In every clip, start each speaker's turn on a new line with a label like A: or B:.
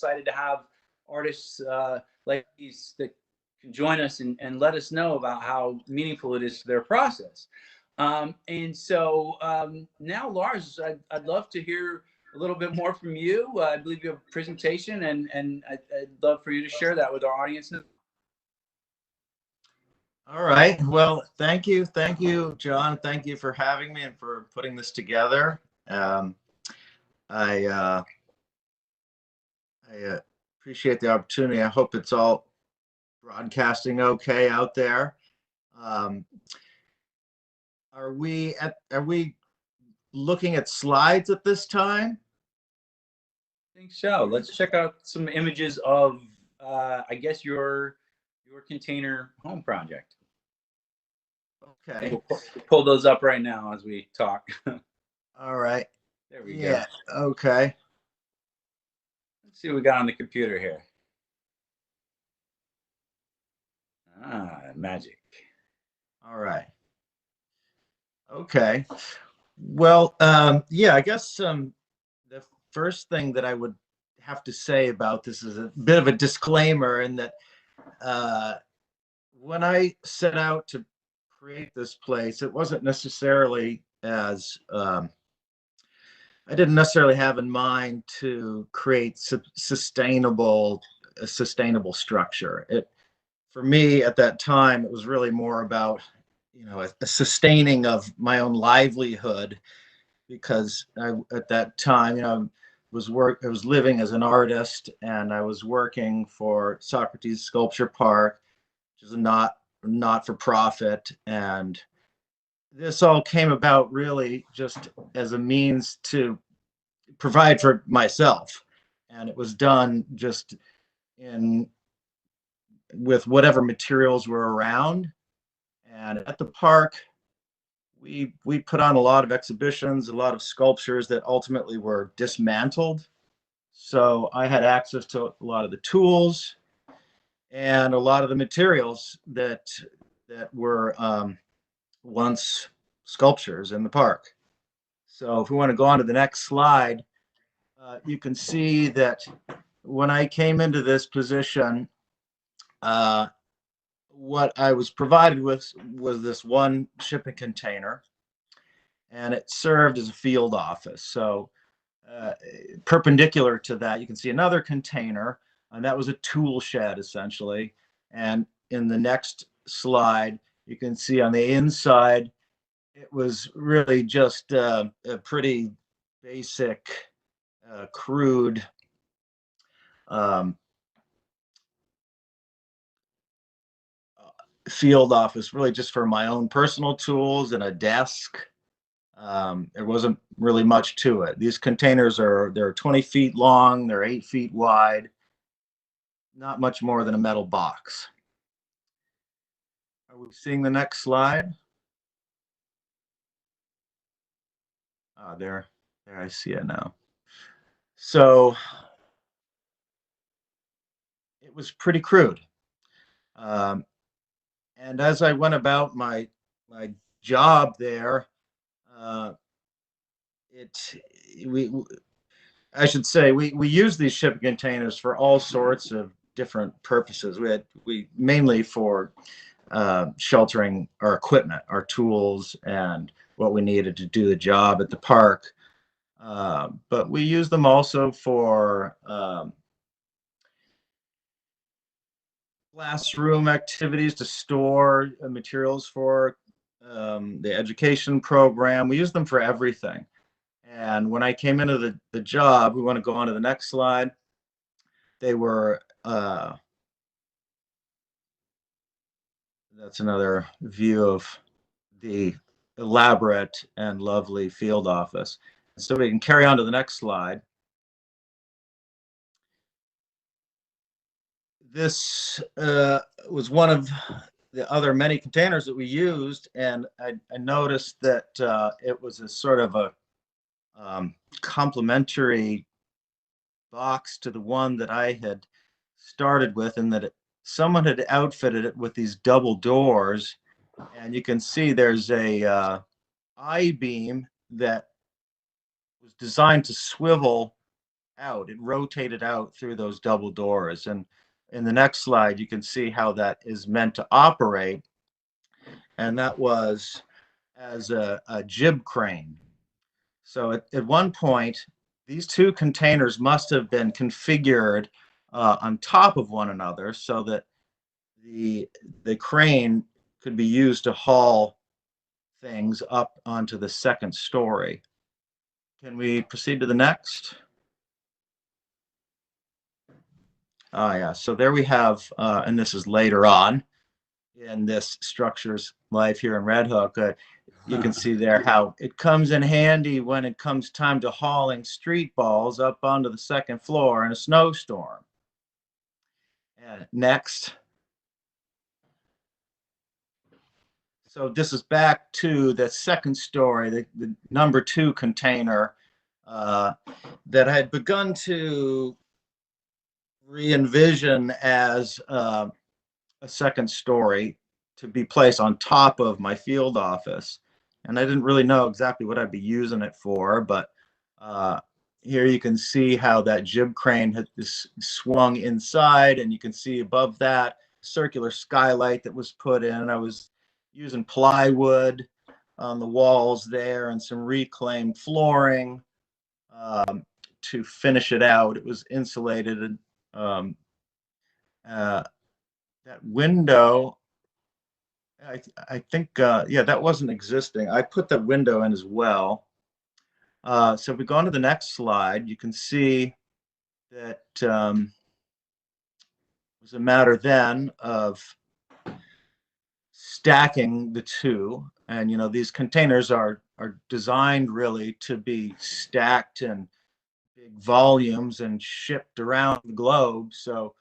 A: excited to have artists like these that can join us and let us know about how meaningful it is to their process. Now, Lars, I'd love to hear a little bit more from you. I believe you have a presentation, and I'd love for you to share that with our audience.
B: All right. Well, thank you, John. Thank you for having me and for putting this together. I appreciate the opportunity. I hope it's all broadcasting okay out there. Are we looking at slides at this time?
A: I think so. Let's check out some images of, I guess, your container home project.
B: Okay.
A: We'll pull those up right now as we talk.
B: All right.
A: There we go.
B: Okay.
A: Let's see what we got on the computer here. Magic.
B: All right. Okay. Well, yeah, I guess the first thing that I would have to say about this is a bit of a disclaimer in that when I set out to create this place, it wasn't necessarily as I didn't necessarily have in mind to create a sustainable structure. For me at that time, it was really more about, a sustaining of my own livelihood, because at that time, I was living as an artist, and I was working for Socrates Sculpture Park, which is a not for profit, and this all came about really just as a means to provide for myself, and it was done just with whatever materials were around. And at the park, we put on a lot of exhibitions, a lot of sculptures that ultimately were dismantled. So I had access to a lot of the tools and a lot of the materials that were once sculptures in the park. So if we want to go on to the next slide, you can see that when I came into this position, what I was provided with was this one shipping container, and it served as a field office. So perpendicular to that, you can see another container, and that was a tool shed essentially. And in the next slide, you can see on the inside, it was really just a pretty basic, crude field office, really just for my own personal tools and a desk. There wasn't really much to it. These containers they're 20 feet long, they're 8 feet wide, not much more than a metal box. Are we seeing the next slide? There I see it now. So it was pretty crude. And as I went about my job there, I should say we use these shipping containers for all sorts of different purposes. We mainly for sheltering our equipment, our tools, and what we needed to do the job at the park. But we use them also for classroom activities, to store materials for the education program. We use them for everything. And when I came into the job, we want to go on to the next slide. They were, that's another view of the elaborate and lovely field office. So we can carry on to the next slide. This was one of the other many containers that we used, and I noticed that it was a sort of a complementary box to the one that I had started with, and that someone had outfitted it with these double doors, and you can see there's a I-beam that was designed to swivel out. It rotated out through those double doors. And in the next slide, you can see how that is meant to operate. And that was as a jib crane. So at one point, these two containers must have been configured on top of one another so that the crane could be used to haul things up onto the second story. Can we proceed to the next? Oh yeah, so there we have, and this is later on in this structure's life here in Red Hook. You can see there how it comes in handy when it comes time to hauling street balls up onto the second floor in a snowstorm. And next. So this is back to the second story, the number 2 container that I had begun to re-envision as a second story to be placed on top of my field office. And I didn't really know exactly what I'd be using it for, but here you can see how that jib crane had swung inside, and you can see above that circular skylight that was put in. I was using plywood on the walls there and some reclaimed flooring to finish it out. It was insulated. That window, I think, yeah, that wasn't existing. I put that window in as well. So if we go on to the next slide, you can see that it was a matter then of stacking the two. And, you know, these containers are designed really to be stacked in big volumes and shipped around the globe. So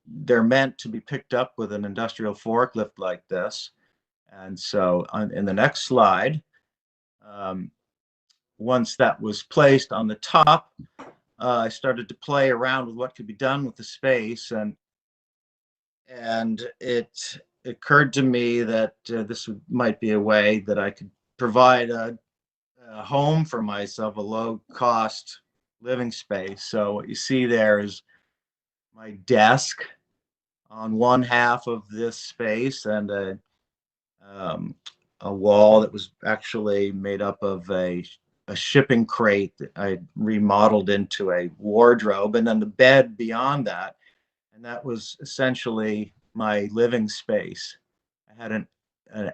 B: they're meant to be picked up with an industrial forklift like this. And so in the next slide, once that was placed on the top, I started to play around with what could be done with the space, and it occurred to me that this might be a way that I could provide a home for myself, a low-cost living space. So what you see there is my desk on one half of this space, and a wall that was actually made up of a shipping crate that I remodeled into a wardrobe, and then the bed beyond that. And that was essentially my living space. I had an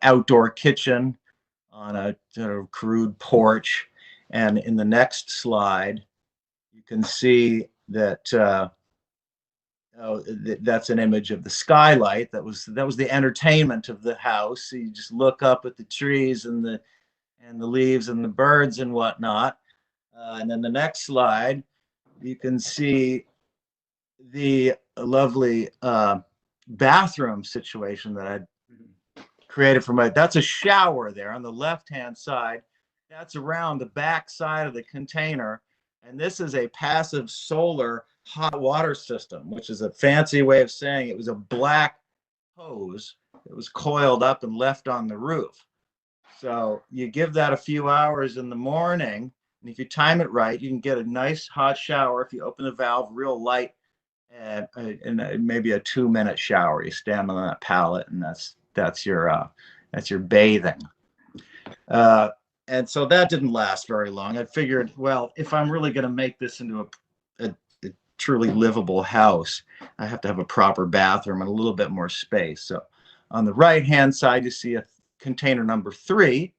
B: outdoor kitchen on a sort of crude porch. And in the next slide, you can see that that's an image of the skylight. That was the entertainment of the house. So you just look up at the trees and the leaves and the birds and whatnot. And then the next slide, you can see the lovely bathroom situation that I created for that's a shower there on the left-hand side. That's around the back side of the container. And this is a passive solar hot water system, which is a fancy way of saying it was a black hose that was coiled up and left on the roof. So you give that a few hours in the morning, and if you time it right, you can get a nice hot shower. If you open the valve real light, and maybe a 2-minute shower. You stand on that pallet, and that's your bathing. And so that didn't last very long. I figured, well, if I'm really going to make this into a truly livable house, I have to have a proper bathroom and a little bit more space. So on the right-hand side, you see a container number 3,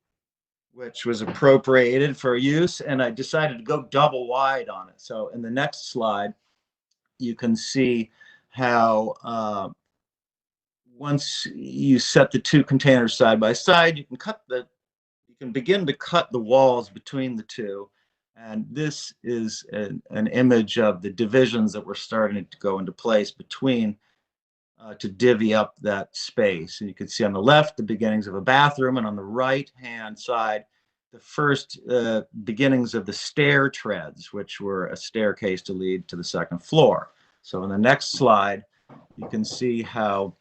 B: which was appropriated for use, and I decided to go double wide on it. So in the next slide, you can see how once you set the two containers side by side, you can begin to cut the walls between the two. And this is an image of the divisions that were starting to go into place between to divvy up that space. And you can see on the left the beginnings of a bathroom, and on the right-hand side the first beginnings of the stair treads, which were a staircase to lead to the second floor. So in the next slide, you can see how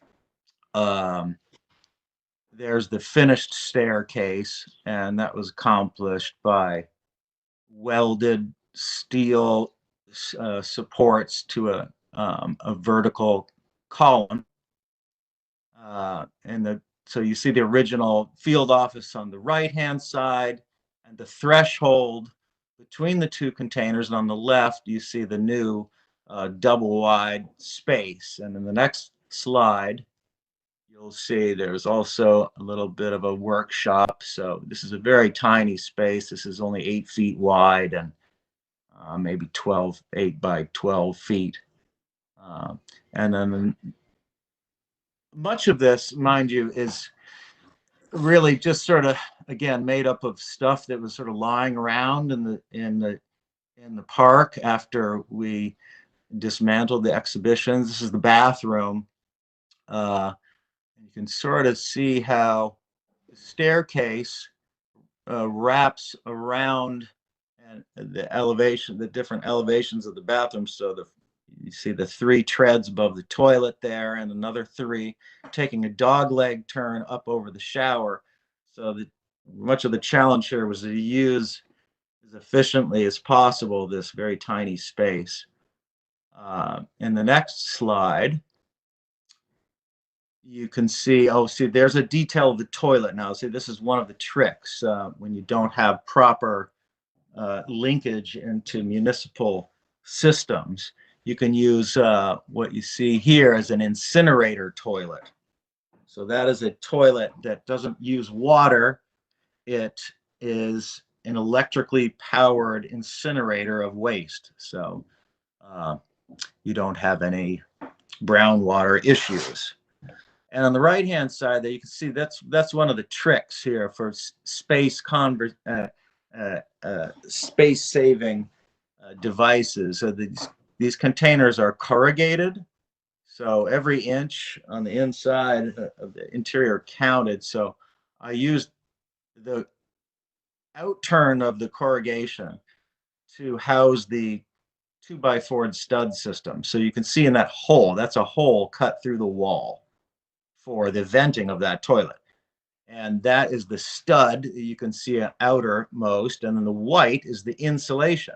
B: there's the finished staircase, and that was accomplished by welded steel supports to a vertical column. So you see the original field office on the right-hand side, and the threshold between the two containers. And on the left, you see the new double wide space. And in the next slide, you'll see there's also a little bit of a workshop. So this is a very tiny space. This is only 8 feet wide and maybe 8 by 12 feet. And then much of this, mind you, is really just sort of, again, made up of stuff that was sort of lying around in the park after we dismantled the exhibitions. This is the bathroom. You can sort of see how the staircase wraps around and the different elevations of the bathroom. So you see the 3 treads above the toilet there, and another 3 taking a dog leg turn up over the shower. So that much of the challenge here was to use as efficiently as possible this very tiny space. In the next slide, you can see, there's a detail of the toilet now. See, this is one of the tricks when you don't have proper linkage into municipal systems. You can use what you see here as an incinerator toilet. So that is a toilet that doesn't use water. It is an electrically powered incinerator of waste. So you don't have any brown water issues. And on the right-hand side there, you can see that's one of the tricks here for space-saving devices. So these containers are corrugated, so every inch on the inside of the interior counted. So I used the outturn of the corrugation to house the 2x4 stud system. So you can see in that hole, that's a hole cut through the wall for the venting of that toilet. And that is the stud you can see outermost, and then the white is the insulation.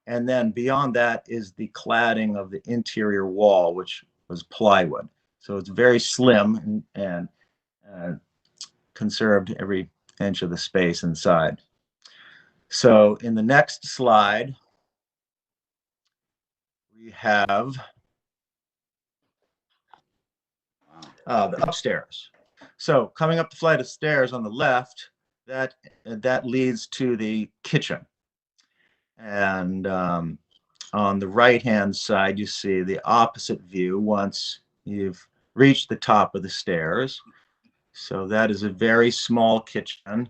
B: And then beyond that is the cladding of the interior wall, which was plywood. So it's very slim and conserved every inch of the space inside. So in the next slide, we have the upstairs. So coming up the flight of stairs on the left, that leads to the kitchen. And on the right-hand side, you see the opposite view once you've reached the top of the stairs. So that is a very small kitchen.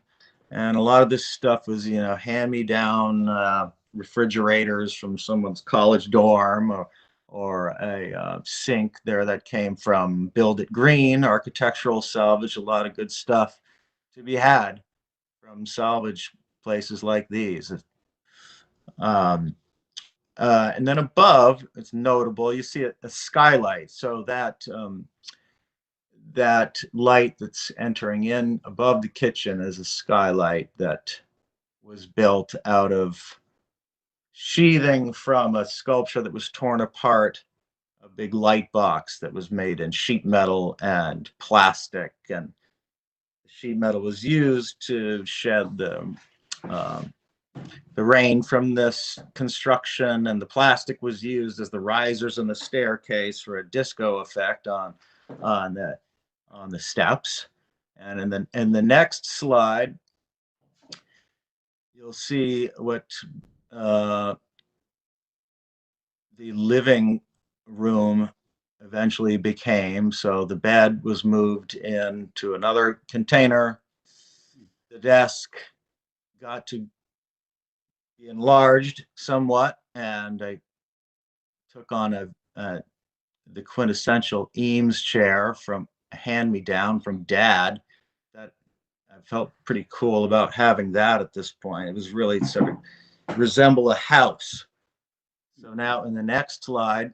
B: And a lot of this stuff was, hand-me-down refrigerators from someone's college dorm, or a sink there that came from Build It Green, architectural salvage, a lot of good stuff to be had from salvage places like these. And then above, it's notable, you see a skylight. So that light that's entering in above the kitchen is a skylight that was built out of sheathing from a sculpture that was torn apart, a big light box that was made in sheet metal and plastic. And the sheet metal was used to shed the rain from this construction, and the plastic was used as the risers in the staircase for a disco effect on the steps. And in the next slide, you'll see what the living room eventually became. So the bed was moved into another container. The desk got to be enlarged somewhat, and I took on the quintessential Eames chair from a hand-me-down from Dad. That I felt pretty cool about having that at this point. It was really sort of resemble a house. So now in the next slide,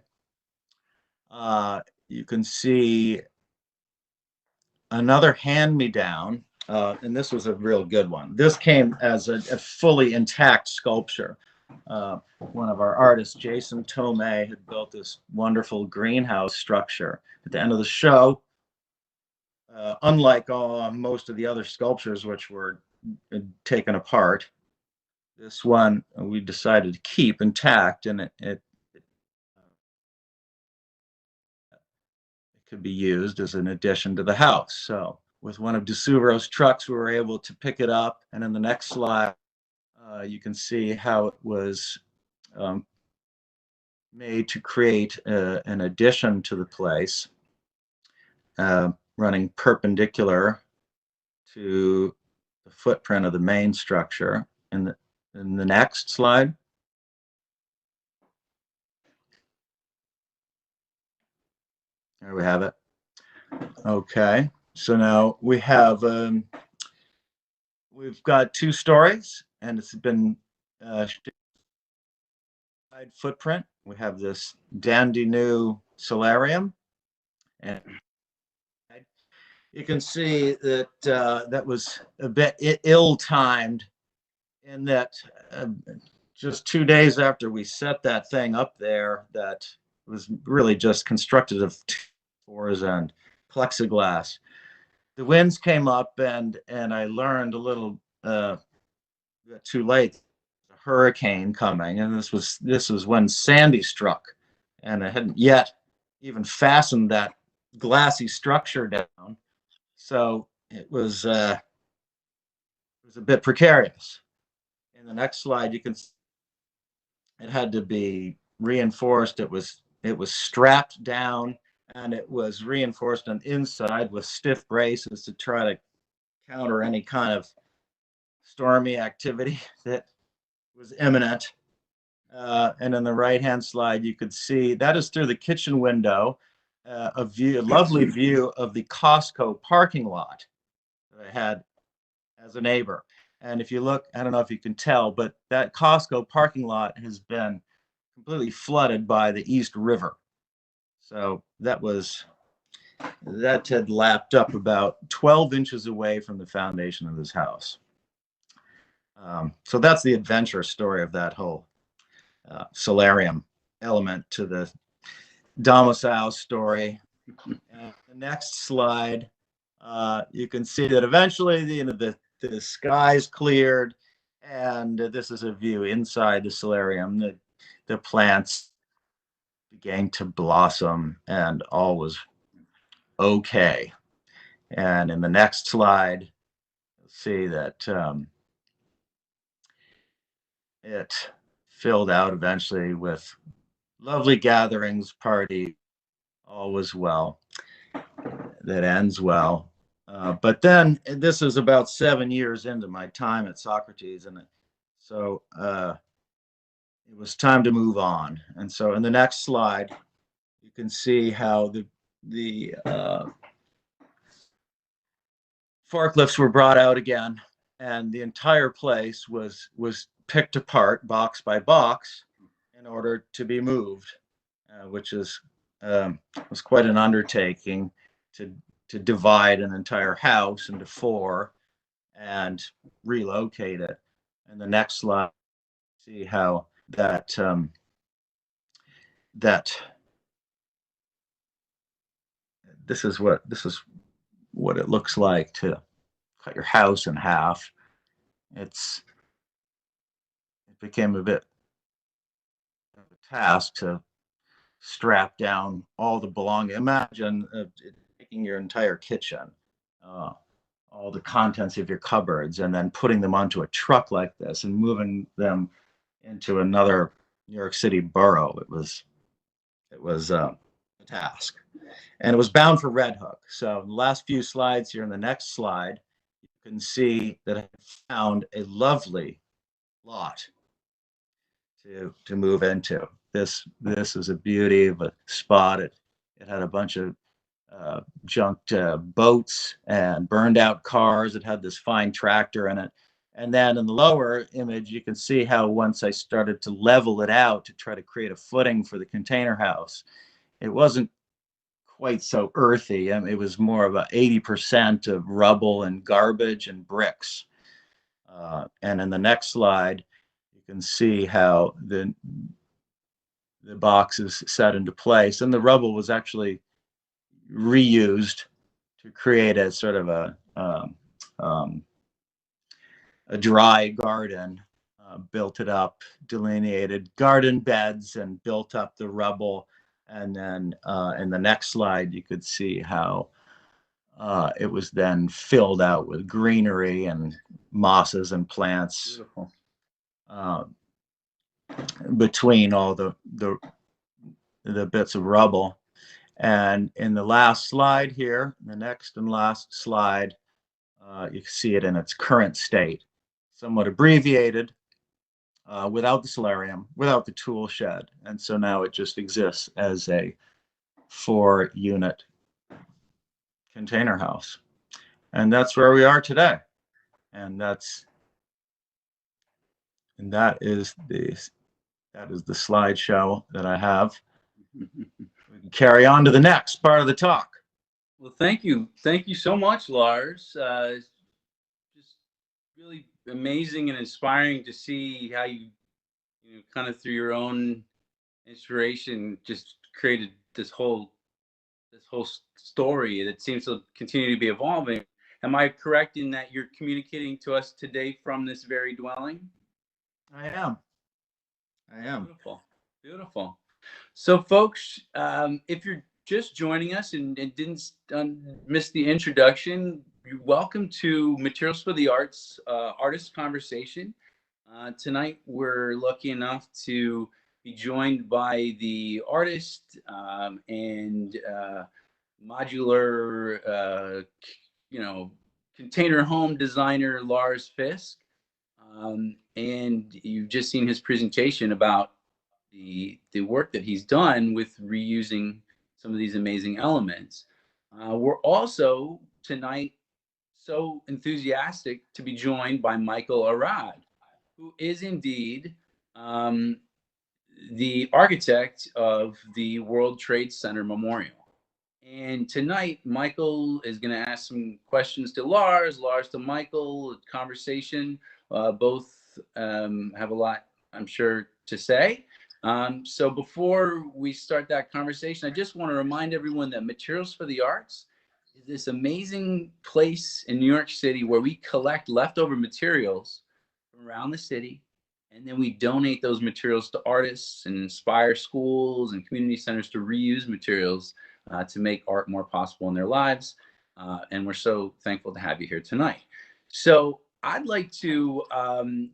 B: you can see another hand-me-down, and this was a real good one. This came as a fully intact sculpture. one of our artists, Jason Tomei, had built this wonderful greenhouse structure. At the end of the show, unlike most of the other sculptures which were taken apart, this one we decided to keep intact, and it could be used as an addition to the house. So with one of DeSuvro's trucks, we were able to pick it up. And in the next slide, you can see how it was made to create an addition to the place, running perpendicular to the footprint of the main structure. In the next slide. There we have it. Okay, so now we have we've got 2 stories, and it's been footprint. We have this dandy new solarium, and you can see that that was a bit ill-timed, in that just 2 days after we set that thing up there, that was really just constructed of floors and plexiglass. The winds came up, and I learned a little too late, a hurricane coming, and this was when Sandy struck, and I hadn't yet even fastened that glassy structure down, so it was a bit precarious. In the next slide, you can, it had to be reinforced. It was strapped down, and it was reinforced on the inside with stiff braces to try to counter any kind of stormy activity that was imminent. And in the right-hand slide, you could see that is through the kitchen window, a lovely view of the Costco parking lot that I had as a neighbor. And if you look, I don't know if you can tell, but that Costco parking lot has been completely flooded by the East River. So that had lapped up about 12 inches away from the foundation of this house. So that's the adventure story of that whole solarium element to the domicile story. And the next slide, you can see that eventually the skies cleared, and this is a view inside the solarium. The plants began to blossom, and all was okay. And in the next slide, you'll see that it filled out eventually with lovely gatherings, party, all was well. That ends well. But then this is about 7 years into my time at Socrates, and so it was time to move on. And so in the next slide, you can see how the forklifts were brought out again, and the entire place was picked apart box by box in order to be moved, which was quite an undertaking to divide an entire house into 4 and relocate it. And the next slide, see how that this is what it looks like to cut your house in half. It became a bit of a task to strap down all the belongings. Imagine taking your entire kitchen, all the contents of your cupboards, and then putting them onto a truck like this and moving them into another New York City borough. It was a task, and it was bound for Red Hook. So in the last few slides here, in the next slide, you can see that I found a lovely lot to move into. This is a beauty of a spot. It had a bunch of junked boats and burned out cars. It had this fine tractor in it. And then in the lower image, you can see how once I started to level it out to try to create a footing for the container house, it wasn't quite so earthy. I mean, it was more about 80% of rubble and garbage and bricks. And in the next slide, you can see how the box is set into place, and the rubble was actually reused to create a sort of a dry garden. Built it up, delineated garden beds, and built up the rubble. And then in the next slide, you could see how it was then filled out with greenery and mosses and plants between all the bits of rubble. And in the last slide here, the next and last slide, you can see it in its current state, somewhat abbreviated, without the solarium, without the tool shed. And so now it just exists as a 4-unit container house. And that's where we are today. And that is the slideshow that I have. We can carry on to the next part of the talk.
A: Well, thank you so much, Lars. Just really amazing and inspiring to see how you kind of through your own inspiration just created this whole story that seems to continue to be evolving. Am I correct in that you're communicating to us today from this very dwelling?
B: I am.
A: Beautiful. So, folks, if you're just joining us and didn't miss the introduction, you're welcome to Materials for the Arts Artist Conversation. Tonight, we're lucky enough to be joined by the artist and modular, container home designer Lars Fisk. And you've just seen his presentation about the work that he's done with reusing some of these amazing elements. We're also tonight so enthusiastic to be joined by Michael Arad, who is indeed the architect of the World Trade Center Memorial. And tonight, Michael is going to ask some questions to Lars to Michael, a conversation. Both have a lot, I'm sure, to say. So before we start that conversation, I just want to remind everyone that Materials for the Arts is this amazing place in New York City where we collect leftover materials from around the city, and then we donate those materials to artists and inspire schools and community centers to reuse materials to make art more possible in their lives. And we're so thankful to have you here tonight. So I'd like to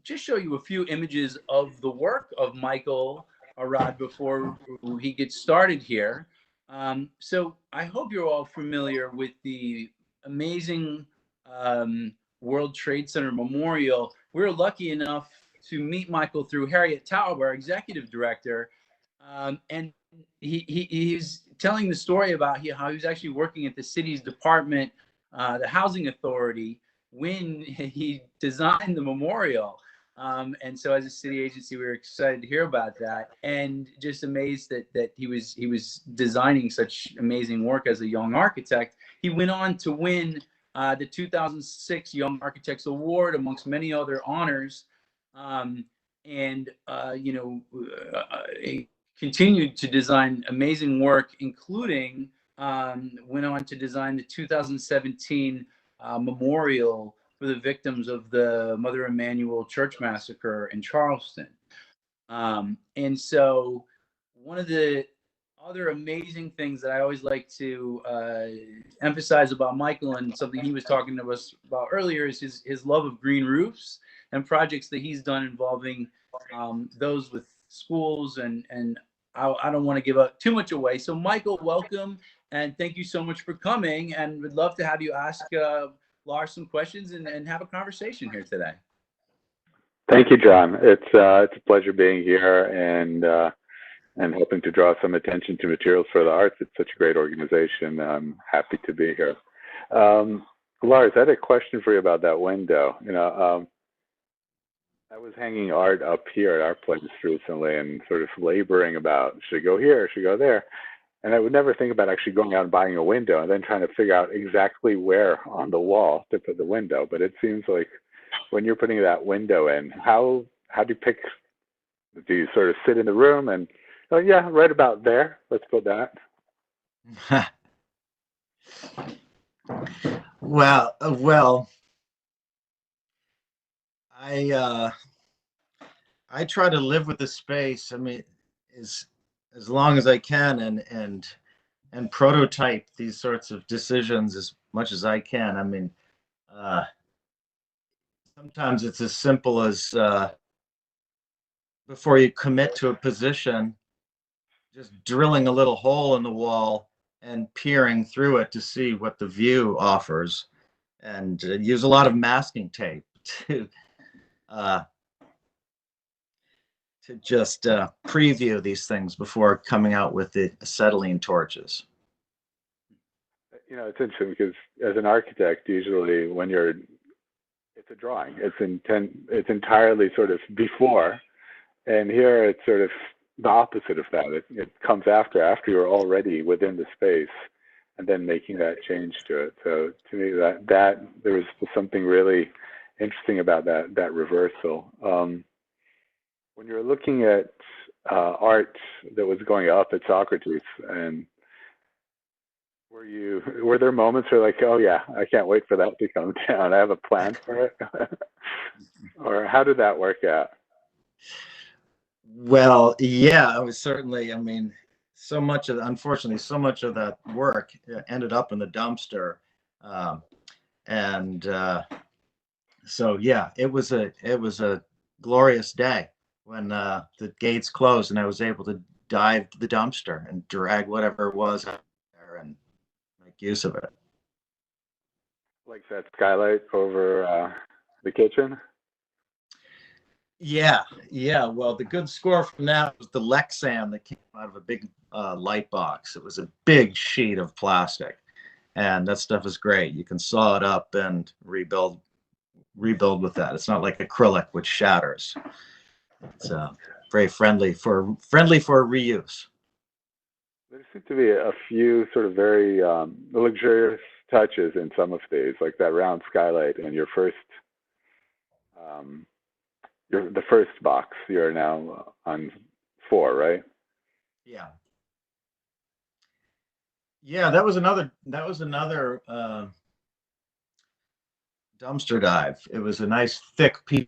A: just show you a few images of the work of Michael Arad before he gets started here. So I hope you're all familiar with the amazing World Trade Center Memorial. We were lucky enough to meet Michael through Harriet Taub, our executive director. And he's telling the story about how he was actually working at the city's department, the Housing Authority, when he designed the memorial. And so as a city agency, we were excited to hear about that and just amazed that he was designing such amazing work as a young architect. He went on to win the 2006 Young Architects Award amongst many other honors. He continued to design amazing work, including went on to design the 2017 memorial for the victims of the Mother Emanuel Church Massacre in Charleston. And so one of the other amazing things that I always like to emphasize about Michael, and something he was talking to us about earlier, is his love of green roofs and projects that he's done involving those with schools. And I don't want to give up too much away. So Michael, welcome. And thank you so much for coming. And we'd love to have you ask Lars some questions and have a conversation here today.
C: Thank you, John. It's a pleasure being here and helping to draw some attention to Materials for the Arts. It's such a great organization. I'm happy to be here. Lars, I had a question for you about that window. I was hanging art up here at our place recently and sort of laboring about, should I go here, should I go there? And I would never think about actually going out and buying a window and then trying to figure out exactly where on the wall to put the window. But it seems like when you're putting that window in, how do you pick Do you sort of sit in the room and, oh yeah, right about there, let's put that?
B: Well, I try to live with the space. I mean, as long as I can, and prototype these sorts of decisions as much as I can. I mean, uh, sometimes it's as simple as before you commit to a position, just drilling a little hole in the wall and peering through it to see what the view offers, and use a lot of masking tape uh, to just preview these things before coming out with the acetylene torches.
C: You know, it's interesting because as an architect, usually when you're, it's a drawing. It's entirely sort of before, and here it's sort of the opposite of that. It comes after you're already within the space, and then making that change to it. So to me, that there was something really interesting about that reversal. When you're looking at art that was going up at Socrates, and were there moments where like, oh yeah, I can't wait for that to come down, I have a plan for it? Or how did that work out?
B: Well, yeah, it was certainly, I mean, unfortunately, so much of that work ended up in the dumpster. Um, and so, yeah, it was a glorious day when the gates closed and I was able to dive to the dumpster and drag whatever it was out there and make use of it.
C: Like that skylight over the kitchen?
B: Yeah, yeah. Well, the good score from that was the Lexan that came out of a big light box. It was a big sheet of plastic, and that stuff is great. You can saw it up and rebuild with that. It's not like acrylic, which shatters. It's very friendly for reuse.
C: There seem to be a few sort of very luxurious touches in some of these, like that round skylight and um, the first box. You're now on 4, right?
B: Yeah. Yeah, that was another dumpster dive. It was a nice thick piece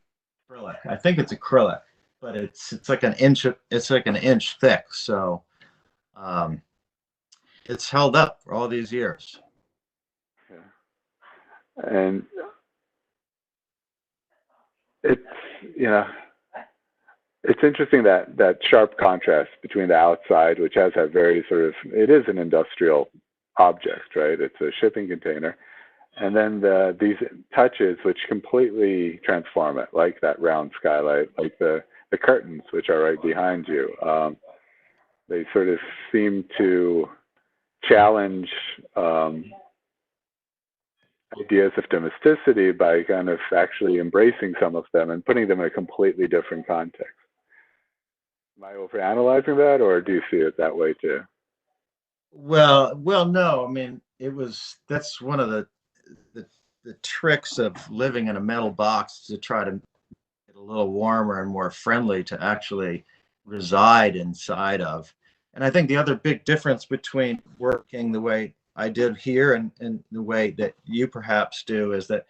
B: of acrylic. I think it's acrylic, but it's like an inch. It's like an inch thick. So um, it's held up for all these years.
C: Yeah. And it's, you know, it's interesting that sharp contrast between the outside, which has that very sort of, it is an industrial object, right? It's a shipping container. And then these touches which completely transform it, like that round skylight, like the curtains which are right behind you. They sort of seem to challenge ideas of domesticity by kind of actually embracing some of them and putting them in a completely different context. Am I overanalyzing that, or do you see it that way too?
B: Well, no. I mean, that's one of the tricks of living in a metal box, to try to get a little warmer and more friendly to actually reside inside of. And I think the other big difference between working the way I did here and the way that you perhaps do is that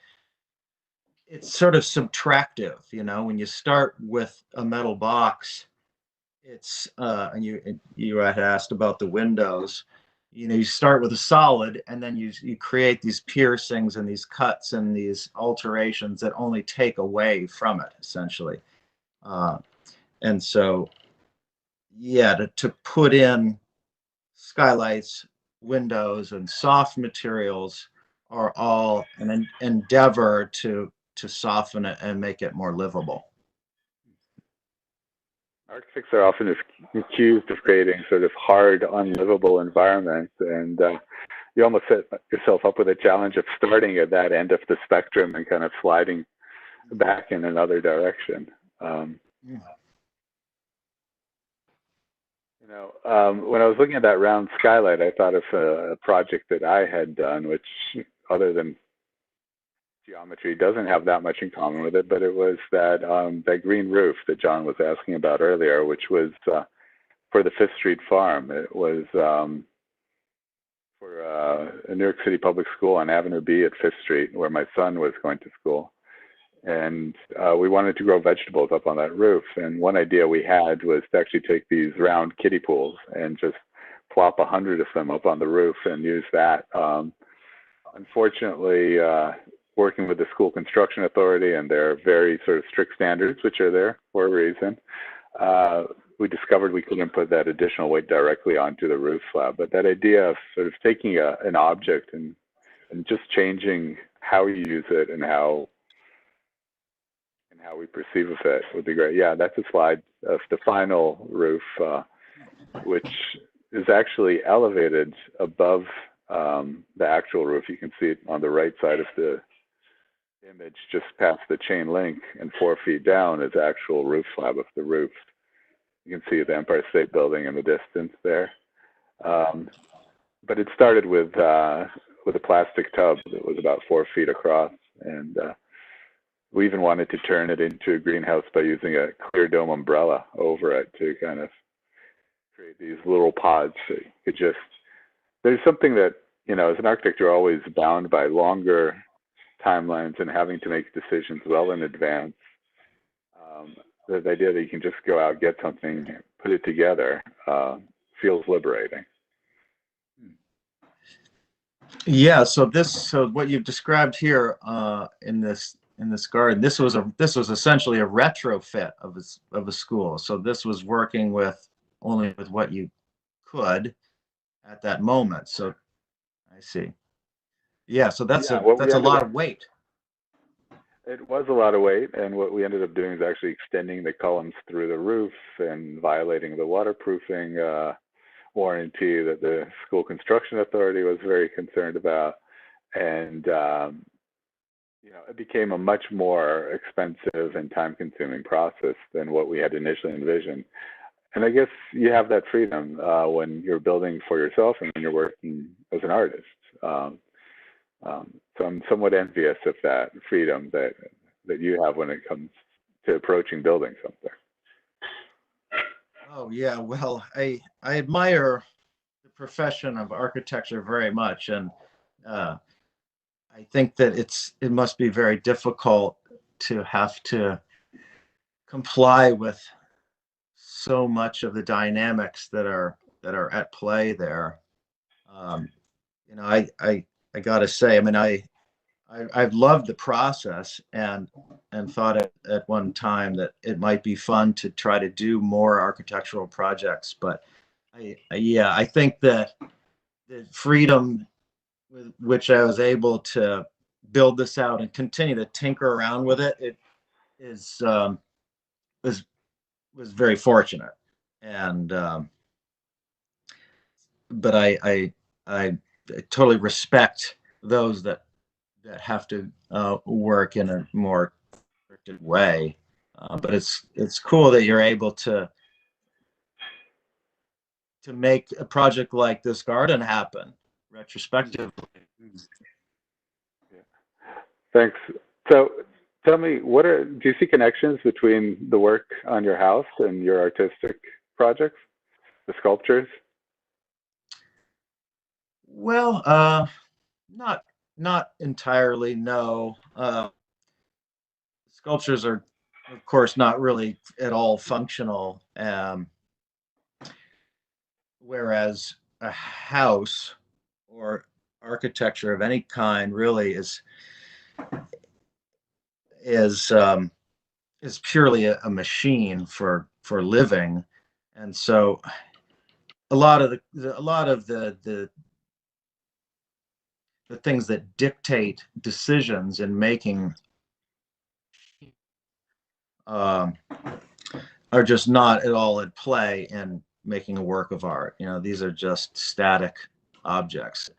B: it's sort of subtractive. You know, when you start with a metal box, it's and you had asked about the windows. You know, you start with a solid, and then you create these piercings and these cuts and these alterations that only take away from it, essentially. Uh, and so, yeah, to put in skylights, windows, and soft materials are all an endeavor to soften it and make it more livable.
C: Architects are often accused of creating sort of hard, unlivable environments, and you almost set yourself up with a challenge of starting at that end of the spectrum and kind of sliding back in another direction.
B: Yeah.
C: You know, when I was looking at that round skylight, I thought of a project that I had done, which, other than geometry doesn't have that much in common with it, but it was that that green roof that John was asking about earlier, which was for the Fifth Street Farm. It was for a New York City public school on Avenue B at Fifth Street, where my son was going to school. And we wanted to grow vegetables up on that roof. And one idea we had was to actually take these round kiddie pools and just plop 100 of them up on the roof and use that. Unfortunately, working with the school construction authority and their very sort of strict standards, which are there for a reason, we discovered we couldn't put that additional weight directly onto the roof slab. But that idea of sort of taking an object and just changing how you use it and how we perceive of it would be great. Yeah, that's a slide of the final roof, which is actually elevated above the actual roof. You can see it on the right side of the image, just past the chain link, and 4 feet down is actual roof slab of the roof. You can see the Empire State Building in the distance there. But it started with a plastic tub that was about 4 feet across, and we even wanted to turn it into a greenhouse by using a clear dome umbrella over it to kind of create these little pods. So you could just, there's something that, you know, as an architect, you're always bound by longer timelines and having to make decisions well in advance. The idea that you can just go out, get something, put it together, feels liberating.
B: Yeah. So what you've described here in this garden, this was essentially a retrofit of a school. So this was working only with what you could at that moment. So I see. Yeah. So that's a lot of weight.
C: It was a lot of weight, and what we ended up doing is actually extending the columns through the roof and violating the waterproofing warranty that the school construction authority was very concerned about. And you know, it became a much more expensive and time-consuming process than what we had initially envisioned. And I guess you have that freedom when you're building for yourself and when you're working as an artist. So I'm somewhat envious of that freedom that you have when it comes to approaching building something.
B: Oh yeah, well, I admire the profession of architecture very much, and I think that it must be very difficult to have to comply with so much of the dynamics that are at play there. You know, I gotta say, I mean, I've loved the process and thought at one time that it might be fun to try to do more architectural projects. But I think that the freedom with which I was able to build this out and continue to tinker around with it, was very fortunate. And but I totally respect those that have to work in a more restricted way. But it's cool that you're able to make a project like this garden happen retrospectively.
C: Yeah. Thanks. So tell me, do you see connections between the work on your house and your artistic projects, the sculptures?
B: Well, not entirely, no. Sculptures are, of course, not really at all functional, whereas a house or architecture of any kind really is purely a machine for living. And so a lot of the things that dictate decisions in making are just not at all at play in making a work of art. You know, these are just static objects.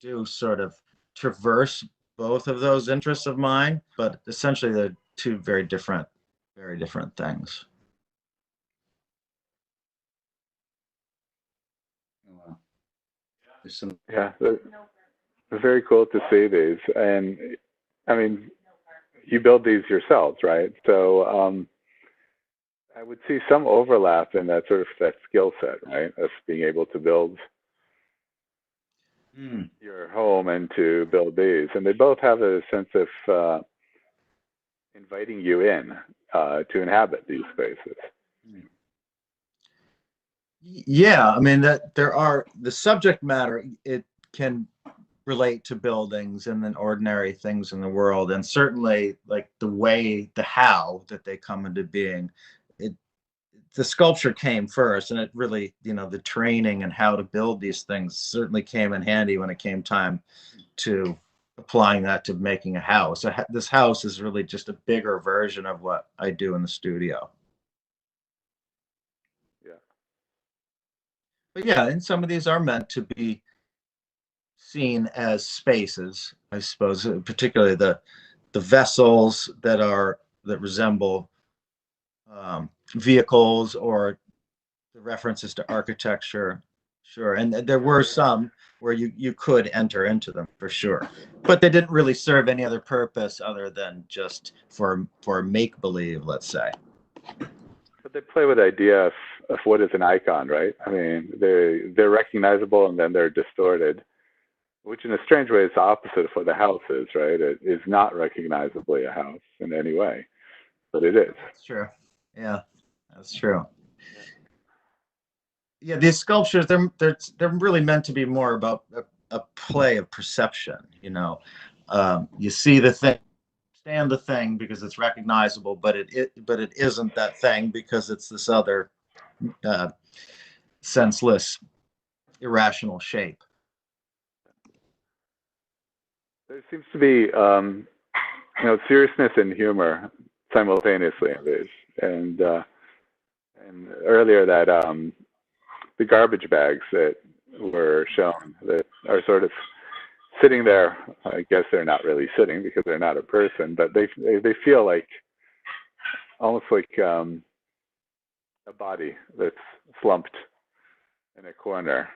B: Do sort of traverse both of those interests of mine, but essentially they're two very different things.
A: Wow. There's some.
C: Yeah. very cool to see these. And I mean, you build these yourselves, right? So I would see some overlap in that sort of that skill set, right? Of being able to build your home and to build these. And they both have a sense of inviting you in to inhabit these spaces.
B: Yeah, I mean that there are the subject matter, it can relate to buildings and then ordinary things in the world, and certainly like the how that they come into being. It the sculpture came first, and it really, the training and how to build these things certainly came in handy when it came time to applying that to making a house. This house is really just a bigger version of what I do in the studio. But yeah, and some of these are meant to be seen as spaces, I suppose, particularly the vessels that resemble vehicles, or the references to architecture. Sure, and there were some where you could enter into them for sure, but they didn't really serve any other purpose other than just for make believe, let's say.
C: But they play with the idea of what is an icon, right? I mean, they're recognizable and then they're distorted, which in a strange way is the opposite of what the house is, right? It is not recognizably a house in any way, but it is.
B: That's true. Yeah, that's true. Yeah, these sculptures, they're really meant to be more about a play of perception. You see the thing, understand the thing because it's recognizable, but it isn't that thing because it's this other senseless, irrational shape.
C: There seems to be seriousness and humor simultaneously in these, and earlier that the garbage bags that were shown that are sort of sitting there. I guess they're not really sitting because they're not a person, but they feel like almost like a body that's slumped in a corner,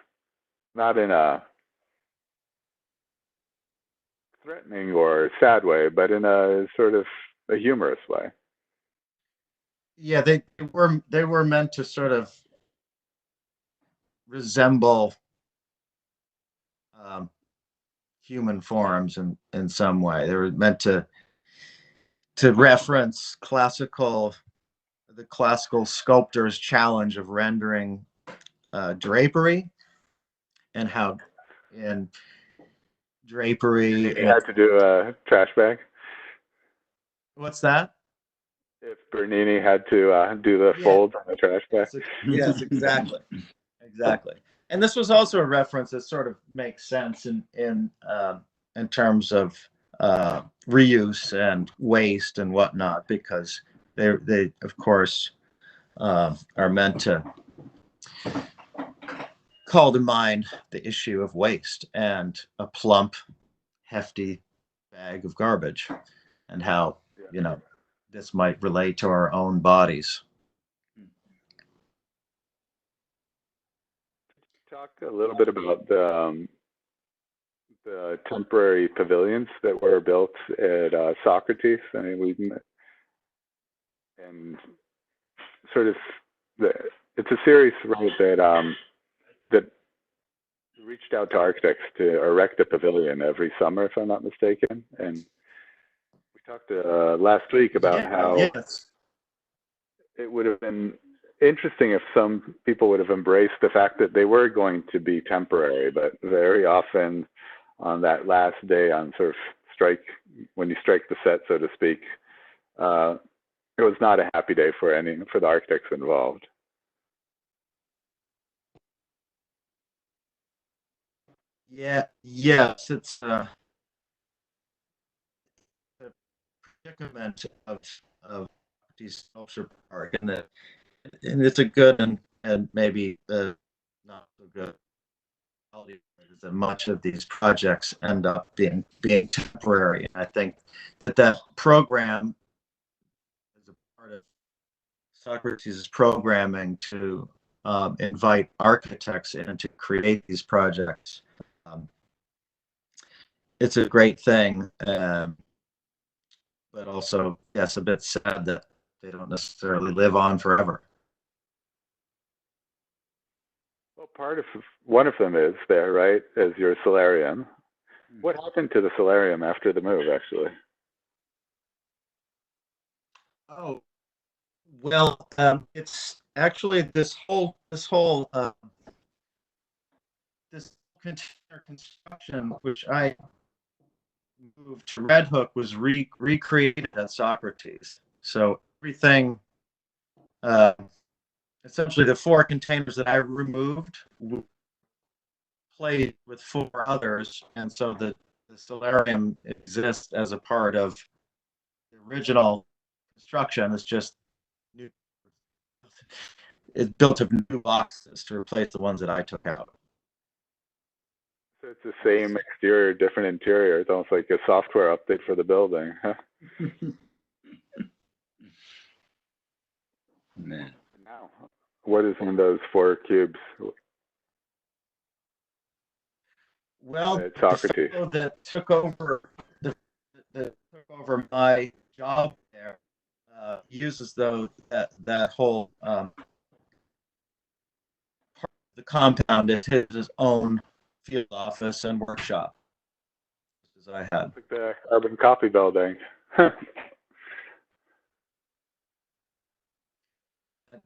C: not in a threatening or sad way, but in a sort of a humorous way.
B: Yeah, they were meant to sort of resemble human forms in some way. They were meant to reference the classical sculptor's challenge of rendering drapery, and how in drapery
C: He had to do a trash bag.
B: What's that?
C: If Bernini had to do the folds on the trash bag.
B: Yes, exactly. Exactly. And this was also a reference that sort of makes sense in terms of reuse and waste and whatnot, because they of course are meant to call to mind the issue of waste and a plump, hefty bag of garbage, and how this might relate to our own bodies.
C: Talk a little bit about the temporary pavilions that were built at Socrates. I mean, and sort of it's a series, right, that reached out to architects to erect a pavilion every summer, if I'm not mistaken. And we talked last week about how it would have been interesting if some people would have embraced the fact that they were going to be temporary, but very often on that last day, on sort of when you strike the set, so to speak, it was not a happy day for the architects involved.
B: Yes, it's a predicament of these sculpture park, and it's a good and maybe not so good quality, that much of these projects end up being temporary. And I think that program is a part of Socrates' programming to invite architects in to create these projects. it's a great thing, but also, yes, a bit sad that they don't necessarily live on forever.
C: Well, one of them is there, right, as your solarium. What happened to the solarium after the move, actually?
B: Oh, well, it's actually this container construction, which I moved to Red Hook, was recreated at Socrates. So everything, uh, essentially the 4 containers that I removed played with 4 others, and so the solarium exists as a part of the original construction. It's just new, it's built of new boxes to replace the ones that I took out.
C: So it's the same exterior, different interior. It's almost like a software update for the building.
A: Man.
C: Now, what is in those 4 cubes?
B: Well,
C: At Socrates.
B: the fellow that took over my job there uses that whole part of the compound as his own field office and workshop, as I had.
C: Like the carbon copy building.
B: I'm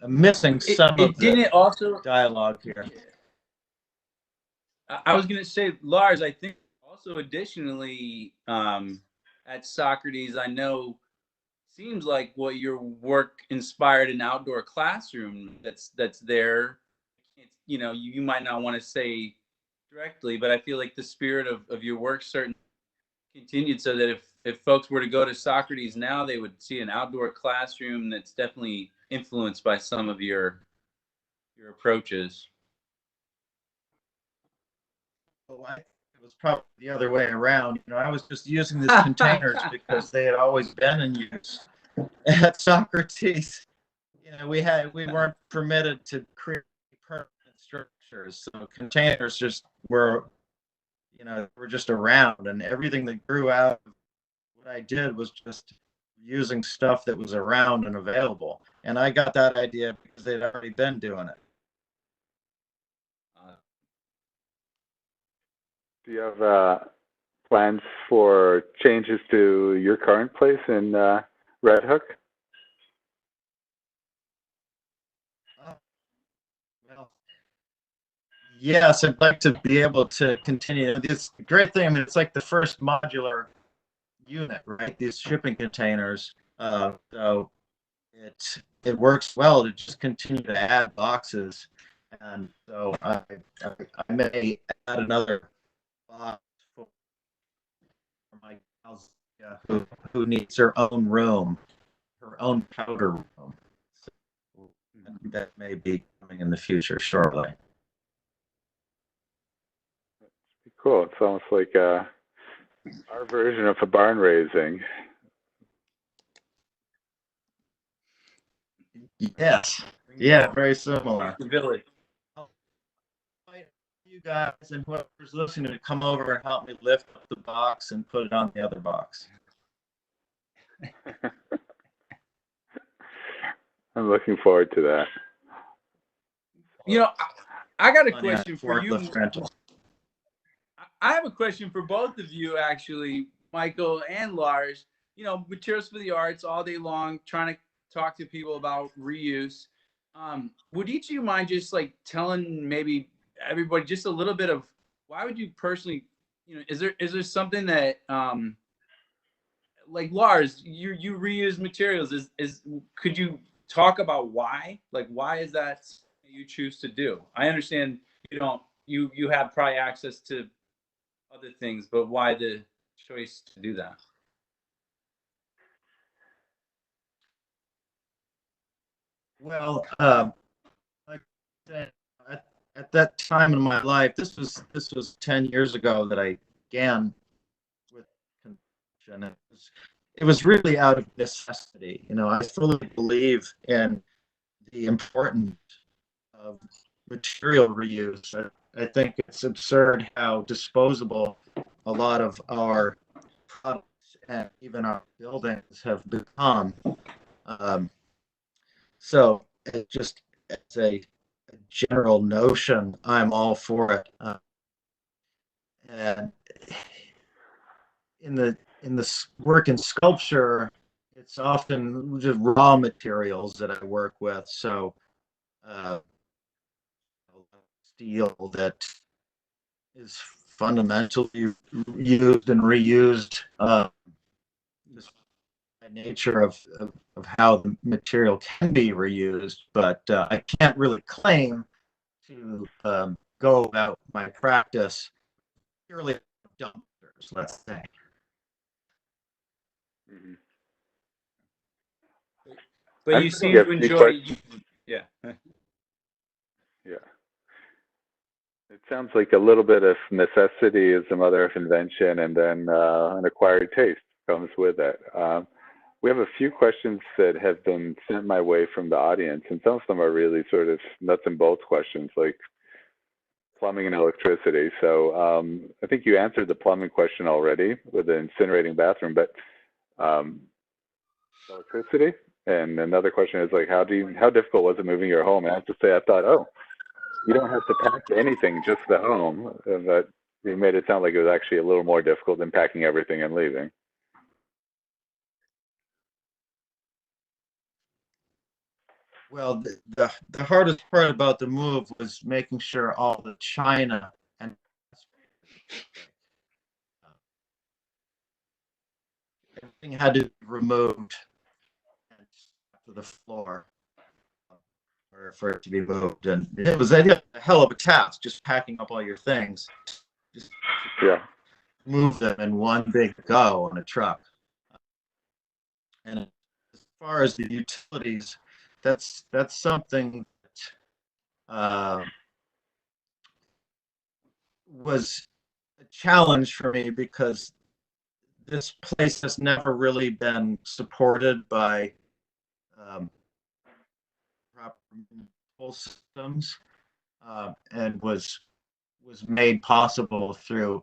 B: missing some of
A: didn't
B: the
A: it also
B: dialogue here.
A: I was going to say, Lars, I think also additionally at Socrates, I know seems like what your work inspired an outdoor classroom that's there. It's, you might not want to say directly, but I feel like the spirit of your work certainly continued, so that if folks were to go to Socrates now, they would see an outdoor classroom that's definitely influenced by some of your approaches.
B: Well, it was probably the other way around. I was just using these containers because they had always been in use at Socrates. We weren't permitted to create permanent structures, so containers just were just around, and everything that grew out of what I did was just using stuff that was around and available. And I got that idea because they'd already been doing it.
C: Do you have plans for changes to your current place in Red Hook?
B: Well, yes, I'd like to be able to continue. It's a great thing. I mean, it's like the first modular unit, right? These shipping containers. So it works well to just continue to add boxes, and so I may add another box for my gal, who needs her own room, her own powder room. So that may be coming in the future shortly.
C: Cool. It's almost like our version of a barn raising.
B: Yes. Yeah, very similar.
A: The village.
B: You guys and whoever's listening to come over and help me lift up the box and put it on the other box.
C: I'm looking forward to that.
A: I got a question for you.
B: Rental.
A: I have a question for both of you, actually, Michael and Lars. Materials for the arts all day long, trying to talk to people about reuse. Would each of you mind just like telling maybe everybody just a little bit of why would you personally, is there something that like Lars, you reuse materials, could you talk about why? Like, why is that you choose to do? I understand you have probably access to other things, but why the choice to do that?
B: Well, like I said, at that time in my life, this was 10 years ago that I began with construction. It was really out of necessity. I fully believe in the importance of material reuse. I think it's absurd how disposable a lot of our products and even our buildings have become. So it just as a general notion, I'm all for it. And in the work in sculpture, it's often just raw materials that I work with. So steel that is fundamentally used and reused, just by nature of how the material can be reused. But I can't really claim to go about my practice purely dumpsters, let's say.
C: Mm-hmm.
A: But you seem to enjoy. Yeah.
C: Yeah. It sounds like a little bit of necessity is the mother of invention, and then an acquired taste comes with it. We have a few questions that have been sent my way from the audience, and some of them are really sort of nuts and bolts questions, like plumbing and electricity. So I think you answered the plumbing question already with the incinerating bathroom, but electricity. And another question is like, how difficult was it moving your home? And I have to say, I thought, oh, you don't have to pack anything, just the home. But you made it sound like it was actually a little more difficult than packing everything and leaving.
B: Well, the hardest part about the move was making sure all the china and everything had to be removed to the floor for it to be moved. And it was a hell of a task, just packing up all your things, just move them in one big go on a truck. And as far as the utilities, that's something that was a challenge for me because this place has never really been supported by proper municipal systems, and was made possible through